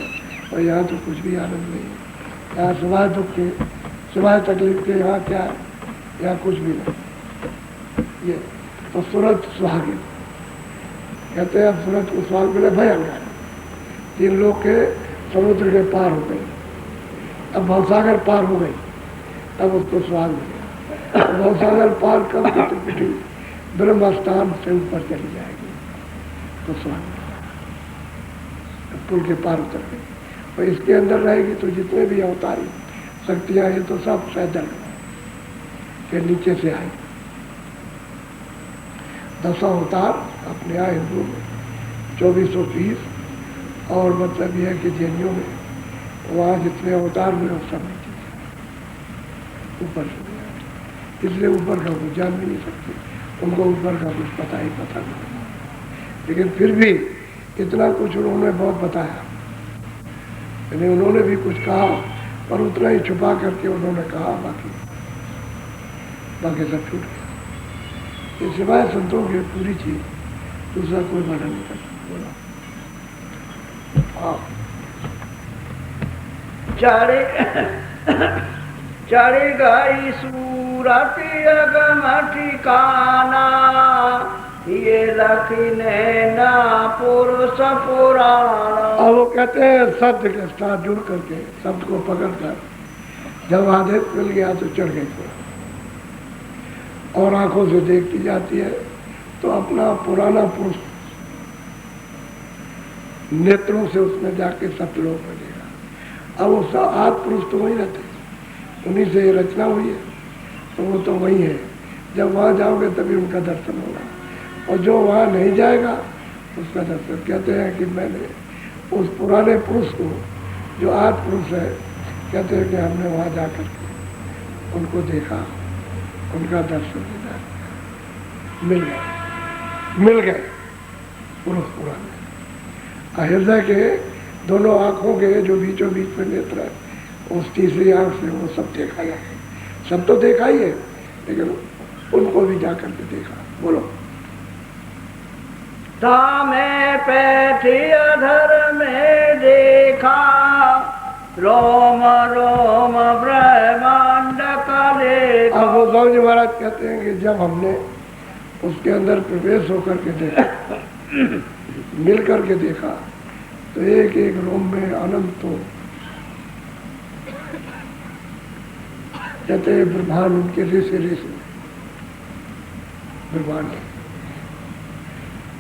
Speaker 2: और यहाँ तो कुछ भी आनंद नहीं है। यहाँ सिवाय दुख के, सिवाय तकलीफ के यहाँ क्या है? यहाँ कुछ भी नहीं। ये तो सूरत सुहागिन कहते हैं, अब सूरत को सुहाग मिले भयंकर। 3 लोग के समुद्र के पार हो गई, अब भवसागर पार हो गई, तब उसको सुहाग मिले। भवसागर पार कर पिटी ब्रह्म स्थान से ऊपर चली जाएगी तो सुहाग मिलेगा। पुल के पार उतर गई, और इसके अंदर रहेगी तो जितने भी अवतारी शक्तियां हैं तो सब पैदल के नीचे से आई। 10 अवतार अपने आए हिंदू में, 2430, और मतलब यह है कि जैनियों में वहाँ जितने अवतार हुए वो सब नीचे ऊपर से, इसलिए ऊपर का कुछ जान भी नहीं सकते, उनको ऊपर का कुछ पता नहीं। लेकिन फिर भी इतना कुछ उन्होंने बहुत बताया, यानी उन्होंने भी कुछ कहा, पर उतना ही छुपा करके उन्होंने कहा, बाकी सब छूट गया। ये सिवाय संतों की पूरी चीज दूसरा कोई वर्णन नहीं कर सकता। बोला
Speaker 1: चढ़ गई सूरत अगम ठिकाना, ये लखने ना पुरुष पुराना।
Speaker 2: अब वो कहते हैं शब्द के साथ जुड़ करके, शब्द को पकड़ कर जब आदेश मिल गया तो चढ़ गई पूरा, और आंखों से देखती जाती है तो अपना पुराना पुरुष नेत्रों से उसमें जाके सतलोक में देखा। अब वो आद पुरुष तो वहीं रहते, उन्हीं से ये रचना हुई है, तो वो तो वही है। जब वहाँ जाओगे तभी उनका दर्शन होगा, और जो वहाँ नहीं जाएगा उसका दर्शन। कहते हैं कि मैंने उस पुराने पुरुष को, जो आद पुरुष है, कहते हैं कि हमने वहाँ जा कर के उनको देखा, उनका दर्शन दिया, मिल गए पुरुष पुराने। हृदय के दोनों आँखों के जो बीचों बीच में नेत्र है उस तीसरी आंख से वो सब देखा जाए। सब तो देखा ही है, लेकिन उनको भी जाकर के देखा। बोलो।
Speaker 1: तामे पैठी अधर में देखा, रोम रोम ब्रह्मांड का देखा।
Speaker 2: अब गोस्वामी जी महाराज कहते हैं कि जब हमने उसके अंदर प्रवेश होकर के देखा, मिल करके देखा, तो एक एक रोम में अनंत तो कहते हैं ब्रह्मांड उनके रेसे रेसे ब्रह्मांड।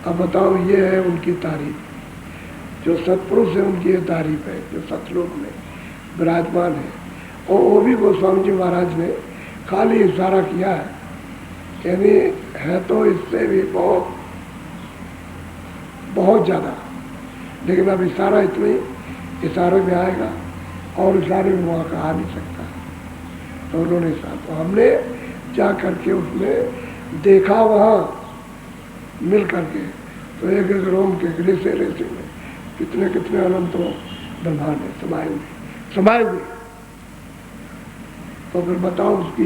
Speaker 2: अब बताओ, ये है उनकी तारीफ। जो सत्पुरुष है उनकी ये तारीफ है, जो सतलोक में विराजमान है। और वो भी गोस्वामी जी महाराज ने खाली इशारा किया है, यानी है तो इससे भी बहुत बहुत ज़्यादा, लेकिन अब इशारा इतने इशारे में आएगा और इशारे में वहाँ कहा नहीं सकता। तो उन्होंने साथ, तो हमने जा करके उसमें देखा, वहाँ मिल करके, तो एक एक रोम के रेसे रेसे में कितने कितने अनंत ब्रह्मांड है समाये हुए। तो फिर बताओ उसकी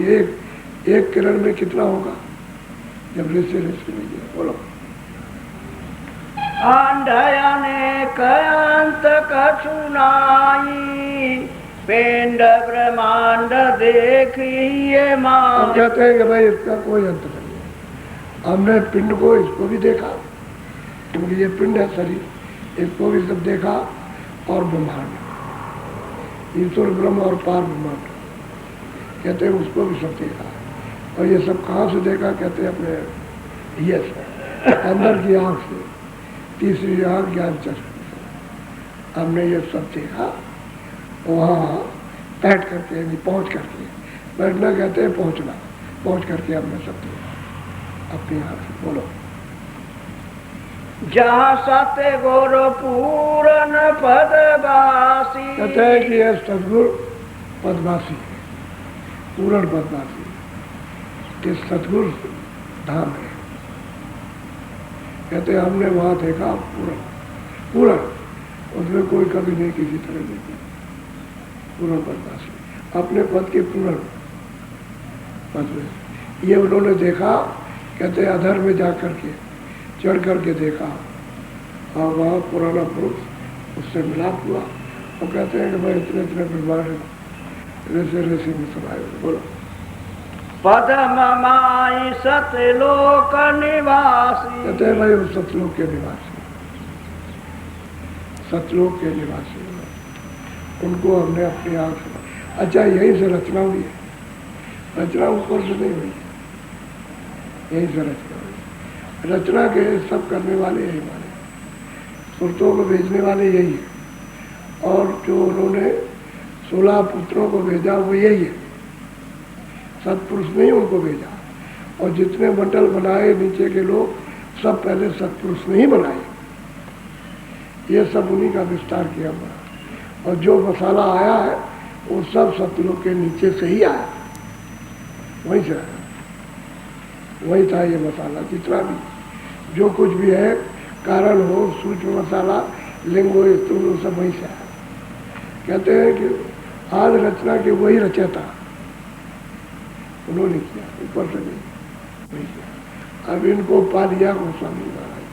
Speaker 2: एक किरण में कितना होगा जब रेसे रेसे में गया। बोलो।
Speaker 1: आंधयाने कयांत कछुनाई, पिंड ब्रह्मांड देखिए मां।
Speaker 2: कहते हैं कि भाई इसका कोई अंत नहीं है। हमने पिंड को, इसको भी देखा, क्योंकि ये पिंड है शरीर, इसको भी सब देखा, और ब्रह्मांड, ईश्वर ब्रह्म और पार ब्रह्मांड कहते हैं, उसको भी सब देखा। और ये सब कहाँ से देखा? कहते हैं अपने ये अंदर की आँख से, तीसरी आँख ज्ञान चक्षु से हमने ये सब देखा। वहाँ बैठ करके, यानी पहुँच करके, बैठना कहते हैं पहुँचना, पहुँच करके हमने सब देखा अपनी आँख से। बोलो।
Speaker 1: जहाँ सत्य गुरु पूरन पदवासी।
Speaker 2: कहते हैं कि यह सदगुरु पदवासी है, पूर्ण पदवासी, कि सदगुरु धाम है। कहते हैं हमने वहाँ देखा पूर्ण, उसमें कोई कभी नहीं किसी तरह नहीं, पूर्ण पदवासी, अपने पद के पूर्ण पद में। ये उन्होंने देखा, कहते हैं अधर में जा करके, चढ़ करके देखा, और वहाँ पुराना पुरुष उससे मिलाप हुआ। और कहते हैं कि भाई इतने इतने ब्रह्मांड रेसे रेसे में समाये। बोलो।
Speaker 1: पदममाई सतलोक निवासी।
Speaker 2: कहते हैं भाई वो सतलोक के निवासी, सतलोक के निवासी, उनको हमने अपनी आँख से। अच्छा, यहीं से रचना हुई है, रचना ऊपर से नहीं हुई, यहीं से रचना हुई। रचना के सब करने वाले यही वाले, सुरतों को भेजने वाले यही है, और जो उन्होंने 16 पुत्रों को भेजा वो यही है, सत्पुरुष ने ही उनको भेजा। और जितने मंडल बनाए नीचे के लोग, सब पहले सत्पुरुष ने ही बनाए, ये सब उन्हीं का विस्तार किया हुआ। और जो मसाला आया है वो सब सतलोक के नीचे से ही आया, वहीं से आया, वही था ये मसाला। जितना भी जो कुछ भी है, कारण हो, सूक्ष्म मसाला, लिंगो, स्थूल, सब वहीं से आया। कहते हैं कि आज रचना के वही रचयिता, उन्होंने किया, ऊपर से नहीं, वही किया। अब इनको पा लिया गोस्वामी महाराज,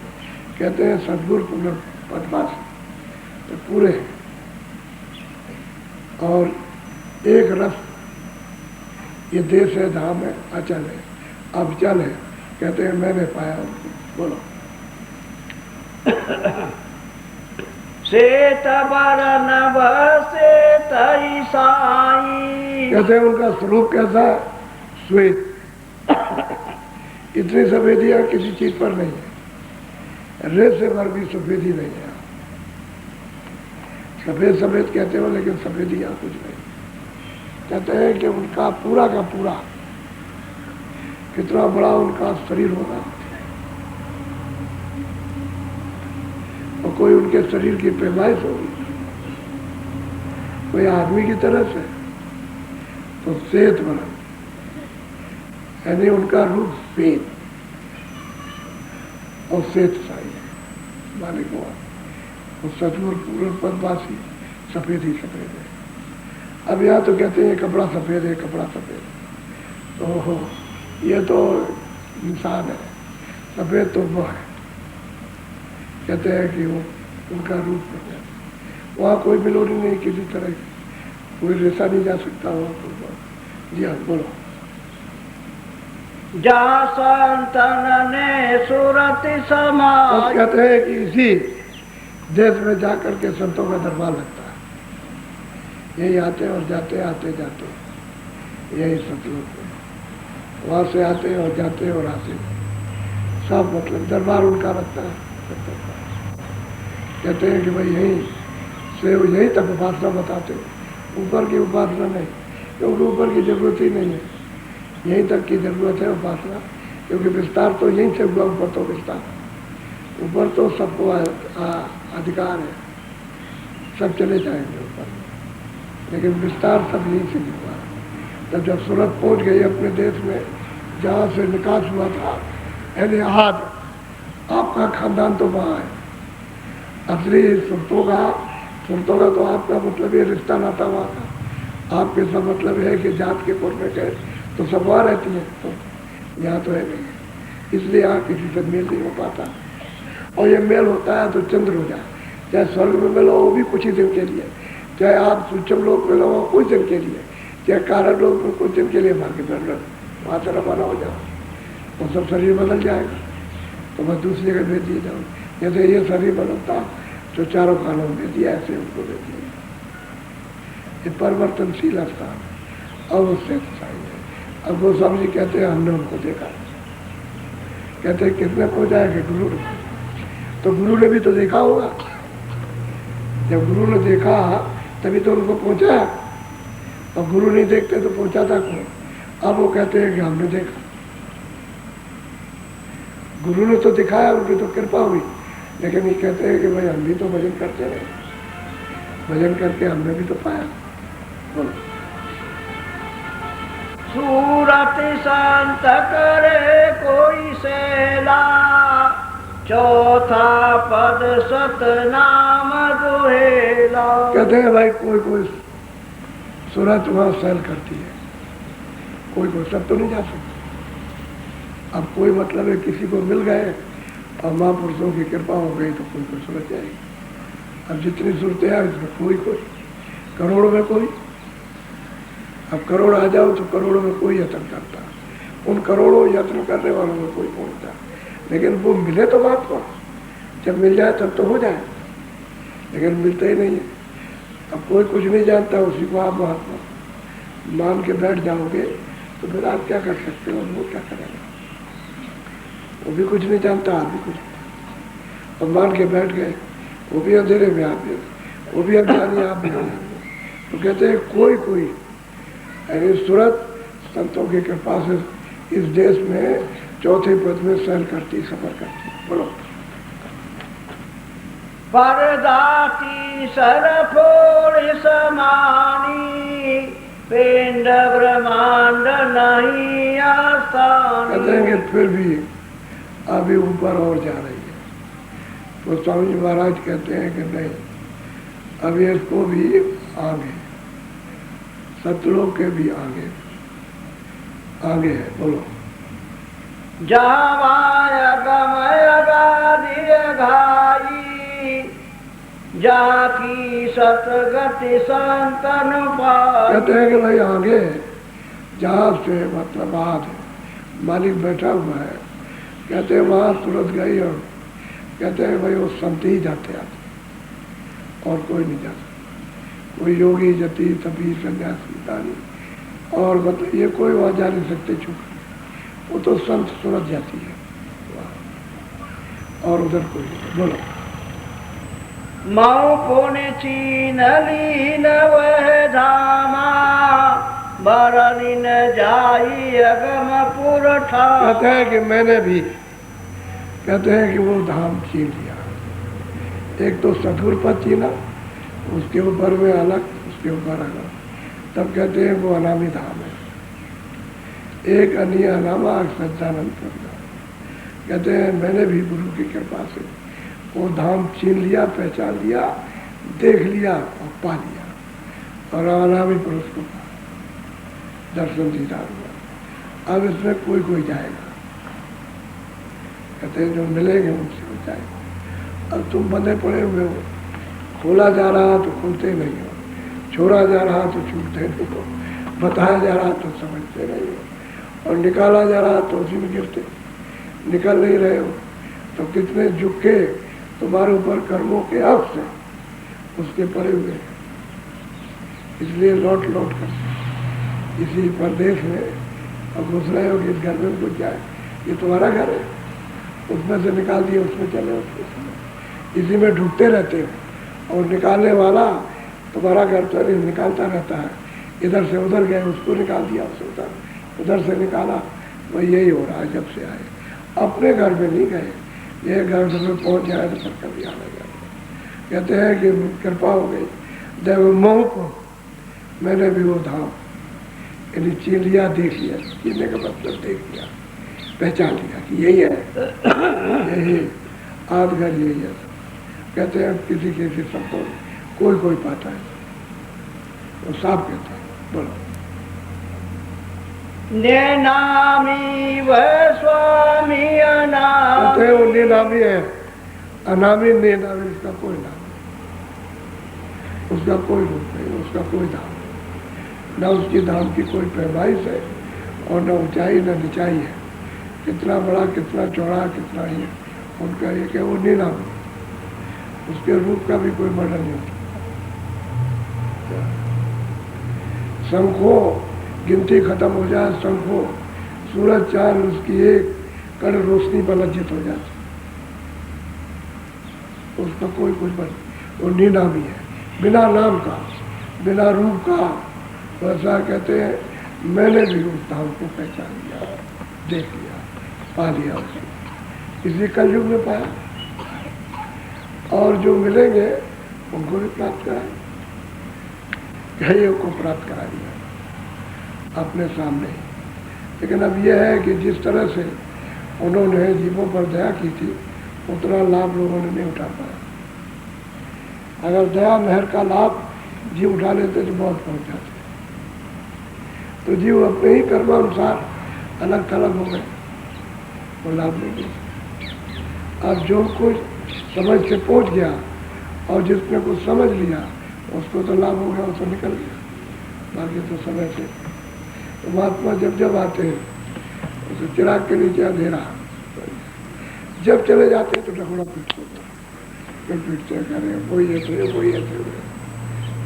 Speaker 2: कहते हैं सदगुरु पदवासी, तो पूरे हैं। और एक रस, ये देश है, धाम है, अचल है, अविचल है। कहते हैं मैंने पाया उनको। बोलो।
Speaker 1: श्वेत वरण श्वेत साई।
Speaker 2: कहते हैं उनका स्वरूप कैसा है? श्वेत। इतनी सफेदियाँ किसी चीज पर नहीं है, रेत से भर भी सफेदी नहीं है। सफेद सफेद कहते हो, लेकिन सफेदियाँ कुछ नहीं। कहते हैं कि उनका पूरा का पूरा, कितना बड़ा उनका शरीर होगा, और कोई उनके शरीर की पैमाइश होगी, कोई आदमी की तरह से, तो श्वेत बना, यानी उनका रूप श्वेत और श्वेत साई है मालिक हुआ। और सतगुरु पूर्ण पदवासी, सफेद ही सफेद है। अब यहाँ तो कहते हैं ये कपड़ा सफ़ेद है, कपड़ा सफ़ेद। तो ये तो इंसान है, सफ़ेद तो वो है। कहते हैं कि वो उनका रूप बन जाता है। वहाँ कोई बिलोरी नहीं किसी तरह की, कोई रेसा नहीं जा सकता वहाँ। जी हाँ, बोलो।
Speaker 1: जा संतन ने सूरत समाई।
Speaker 2: कहते हैं कि इसी देश में जाकर के संतों का दरबार लगता है। यही आते और जाते, आते जाते, यही सतलोक में वहाँ से आते और जाते और आते सब, मतलब दरबार उनका लगता है। कहते हैं कि भाई यहीं से यहीं तक उपासना बताते, ऊपर की उपासना नहीं, क्योंकि ऊपर की जरूरत ही नहीं है, यहीं तक की जरूरत है उपासना। क्योंकि विस्तार तो यहीं से हुआ, ऊपर तो विस्तार, ऊपर तो सबको अधिकार है, सब चले जाएंगे ऊपर, लेकिन विस्तार सब यहीं से हुआ। तब जब सूरत पहुंच गई अपने देश में, जहाँ से निकास हुआ था इलाहाबाद, आपका खानदान तो वहाँ है। असली संतों का तो आपका मतलब ये रिश्ता नाता वहाँ का, आपके सब मतलब है कि जात के पुर में गए तो सब वहाँ रहती है, तो यहाँ तो है नहीं, इसलिए यहाँ किसी से मेल नहीं हो पाता। और ये मेल होता है तो चंद्र हो जाए, चाहे स्वर्ग में मिलो वो भी कुछ ही दिन के लिए, चाहे आप सूक्ष्म लोक में लो कुछ दिन के लिए, चाहे कारण लोक में कुछ दिन के लिए भाग्य कर लो, वहाँ से रवाना हो जाओ, वो सब शरीर बदल जाएगा, तो मैं दूसरी जगह भेज दिए जाऊँ। जैसे ये शरीर बदलता तो चारों कालों में दिया, ऐसे उनको दे दिया। ये परिवर्तनशील स्थान, अब उससे चाहिए। अब गोस्वामी जी कहते हैं हमने उनको देखा, कहते हैं कितने पहुंचा है कि गुरु ने, तो गुरु ने भी तो देखा होगा, जब गुरु ने देखा तभी तो उनको पहुंचा, और गुरु नहीं देखते तो पहुंचाता कौन। अब वो कहते हैं कि हमने देखा, गुरु ने तो दिखाया, उनकी तो कृपा हुई, लेकिन ये कहते हैं कि भाई हम भी तो भजन करते रहे, भजन करके हमने भी तो पाया। बोलो।
Speaker 1: सूरत संत करे कोई सेला, चौथा पद सत नाम दुहेला।
Speaker 2: कहते हैं भाई कोई सूरत वहाँ सैल करती है, कोई सब तो नहीं जा सकता। अब कोई मतलब है किसी को मिल गए और महापुरुषों की कृपा हो गई तो कोई सूरत जाएगी। अब जितनी सूरतें हैं उसमें कोई करोड़ों में कोई, अब करोड़ आ जाओ तो करोड़ों में कोई यत्न करता, उन करोड़ों यत्न करने वालों में कोई पहुंचता, लेकिन वो मिले तो बात को, जब मिल जाए तब तो हो जाए, लेकिन मिलता ही नहीं है। अब कोई कुछ नहीं जानता, उसी को आप महात्मा मान के बैठ जाओगे तो फिर आप क्या कर सकते हो, वो क्या करेगा। वो भी कुछ नहीं जानता, आप भी कुछ नहीं, और मान के बैठ गए, वो भी अंधेरे में, आप भी, वो भी अज्ञानी, आप भी। तो कहते हैं कोई यानी सूरत संतों की कृपा से इस देश में चौथे पद में सैर करती, सफर करती। बोलो।
Speaker 1: परदाती सरफोड़ समानी, पिंड ब्रह्मांड नहीं आसानी।
Speaker 2: कहते हैं कि फिर भी अभी ऊपर और जा रही है, तो स्वामी जी महाराज कहते हैं कि नहीं, अभी इसको भी आगे, सतलोक के भी आगे है। बोलो।
Speaker 1: जावाय गमय गादिय घाई, जाकी सतगति संतन पाई।
Speaker 2: कहते हैं कि भाई आगे जहाँ से मतलब आज मालिक बैठा हुआ है, कहते हैं वहाँ सूरत गई, और कहते हैं भाई वो संत ही जाते आते, और कोई नहीं जाता, कोई योगी जति तपी सन्यासी दानी और मतलब ये कोई वहाँ जा नहीं सकते, चुप, वो तो संत सूरत जाती है, और उधर कोई नहीं। बोलो।
Speaker 1: मऊ पुण्य चीन लीन वह धामा, बरनी न जाई अगमपुर ठाम।
Speaker 2: कहते हैं कि मैंने भी, कहते हैं कि वो धाम छीन लिया, एक तो सतगुर पद छीना, उसके ऊपर में अलग, उसके ऊपर अलग, तब कहते हैं वो अनामी धाम है। एक अनिया अनामा सच्चानंद करना, कहते हैं मैंने भी गुरु की कृपा से वो धाम छीन लिया, पहचान लिया, देख लिया और पा लिया, और अनामी पुरुष को दर्शन दीदार हुआ। अब इसमें कोई कोई जाएगा, कहते हैं जो मिलेंगे उनसे हो जाएगा। अब तुम बंधे पड़े हुए हो, खोला जा रहा तो खुलते नहीं हो, छोड़ा जा रहा तो छूटते नहीं हो, बताया जा रहा तो समझते नहीं हो, और निकाला जा रहा तो उसी में गिरते, निकल नहीं रहे हो। तो कितने झुके तुम्हारे ऊपर कर्मों के हक से उसके पड़े हुए हैं। इसलिए लौट लौट कर इसी परदेश में अब घुस रहे हो कि इस घर में घुस जाए, ये तुम्हारा घर है, उसमें से निकाल दिए उसमें चले, उसमें इसी में ढूंढते रहते हो। और निकालने वाला तुम्हारा घर तो निकालता रहता है, इधर से उधर गए उसको निकाल दिया, उससे उधर से निकाला। वही यही हो रहा है जब से आए, अपने घर में नहीं गए, ये घर में पहुंच जाए तो फिर कभी आना जाए। कहते हैं कि कृपा हो गई देव मोह को, मैंने भी वो धाम यानी चीन लिया, देख लिया, चीनने का मतलब देख लिया, पहचान लिया कि यही है, यही आधघर यही है। कहते हैं किसी किसी सबको कोई कोई पाता है, वो साफ कहते हैं। बोलो
Speaker 1: निनामी व स्वामी अनामी,
Speaker 2: कहते हैं वो निनामी है, अनामी निनामी, उसका कोई नाम नहीं, उसका कोई रूप नहीं, उसका कोई धाम नहीं, न उसकी धाम की कोई पैमाइश है और न ऊंचाई न निचाई है, कितना बड़ा कितना चौड़ा कितना ही है, उनका ये क्या वो निनामी, उसके रूप का भी कोई वर्णन नहीं होता। शंखो गिनती खत्म हो जाए, शंखो सूरज चांद उसकी एक कण रोशनी पर लज्जित हो जाती, उसका कोई कुछ बन, वो निनामी है, बिना नाम का बिना रूप का। वैसा कहते हैं मैंने भी उस धाम को पहचान लिया, देख लिया, पा लिया उसे, इसलिए कलयुग में पाया। और जो मिलेंगे उनको भी प्राप्त कराए, को प्राप्त करा दिया अपने सामने। लेकिन अब यह है कि जिस तरह से उन्होंने जीवों पर दया की थी उतना लाभ लोगों ने नहीं उठा पाया। अगर दया मेहर का लाभ जीव उठा लेते तो बहुत पहुंच जाते, तो जीव अपने ही कर्मानुसार अलग थलग हो गए, वो लाभ नहीं मिले। अब जो कुछ समझ से पहुंच गया और जिसने कुछ समझ लिया उसको तो लाभ हो गया, वो तो निकल गया, बाकी तो समय से। तो महात्मा जब जब आते हैं तो चिराग के नीचे अंधेरा, जब चले जाते हैं तो ढकोड़ा पीटते फिर पीटते करें वही है थे वही है थे,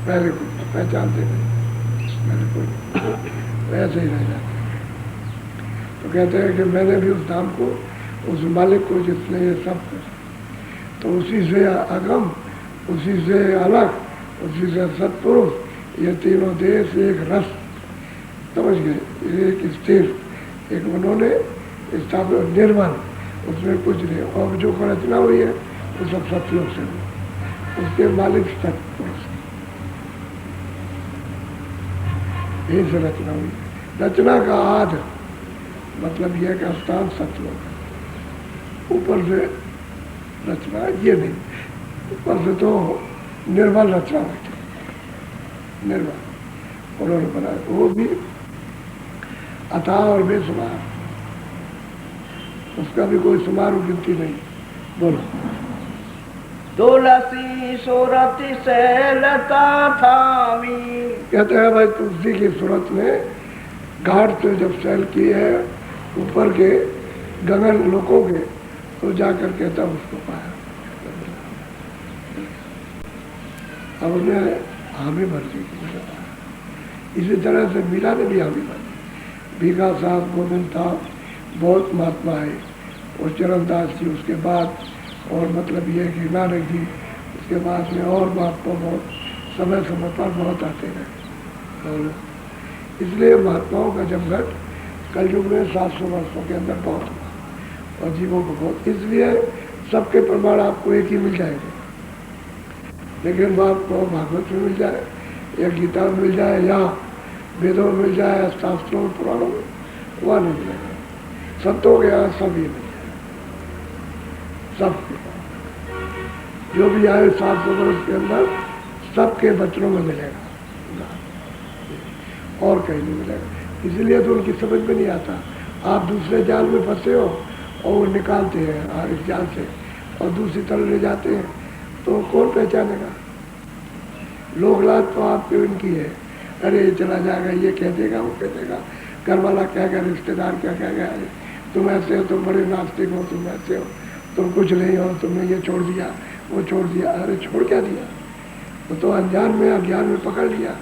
Speaker 2: पहले कुछ पहचानते नहीं, पहले कोई ऐसे ही रह जाते। तो कहते हैं कि मैंने भी उस धाम को, उस मालिक को जिसने ये सब कुछ, तो उसी से अगम, उसी से अलग, उसी से सत्पुरुष, ये तीनों देश एक रस, समझ गए, एक स्थिर, एक उन्होंने स्थापित निर्मल, उसमें कुछ नहीं। और जो रचना हुई है वो सब सतलोक से हुई, उसके मालिक सत्पुरुष, यही से रचना हुई। रचना का आद मतलब यह कि स्थान सतलोक है, ऊपर से रचना ये नहीं, ऊपर से तो निर्मल रचना बैठे, निर्मल उन्होंने बनाया, वो भी अथाह और बेशुमार, उसका भी कोई शुमार गिनती नहीं। बोलो
Speaker 1: तुलसी सूरति शैलता थामी,
Speaker 2: कहते हैं भाई तुलसी की सूरत ने घाट से जब शैल की है ऊपर के गगन लोकों के, तो जाकर कहता उसको पाया। अब उन्हें हामी भर दी, इसी तरह से मीरा ने भी हामी भर दी। भीखा साहब, गोविंद था, बहुत महात्मा है, और चरणदास जी उसके बाद, और मतलब ये कि नानक जी उसके बाद में, और महात्मा बहुत समय समय पर बहुत आते रहे। और इसलिए महात्माओं का जमघट कलयुग में 700 वर्षों के अंदर बहुत हुआ, और जीवों को बहुत, इसलिए सबके प्रमाण आपको एक ही मिल जाएंगे। लेकिन वो आपको भागवत में मिल जाए, या गीता में मिल जाए, या वेदों में मिल जाए, शास्त्रों में, पुराणों में, वह नहीं मिलेगा। संतों के यहाँ सब ये मिल जाए, सब जो भी आए 700 वर्ष के अंदर सबके बचनों में मिलेगा, ना, और कहीं नहीं मिलेगा। इसलिए तो उनकी समझ में नहीं आता। आप दूसरे जाल में फंसे हो और वो निकालते हैं इस जाल से और दूसरी तरफ ले जाते हैं, तो कौन पहचानेगा? लोग लाज तो आपकी उनकी है, अरे ये चला जाएगा, ये कह देगा, वो कह देगा, घर वाला कहेगा, रिश्तेदार क्या कहेगा, तुम ऐसे हो, तुम बड़े नास्तिक हो, तुम ऐसे हो, तुम कुछ नहीं हो, तुमने ये छोड़ दिया, वो छोड़ दिया। अरे छोड़ क्या दिया? वो तो अनजान में अज्ञान में पकड़ लिया।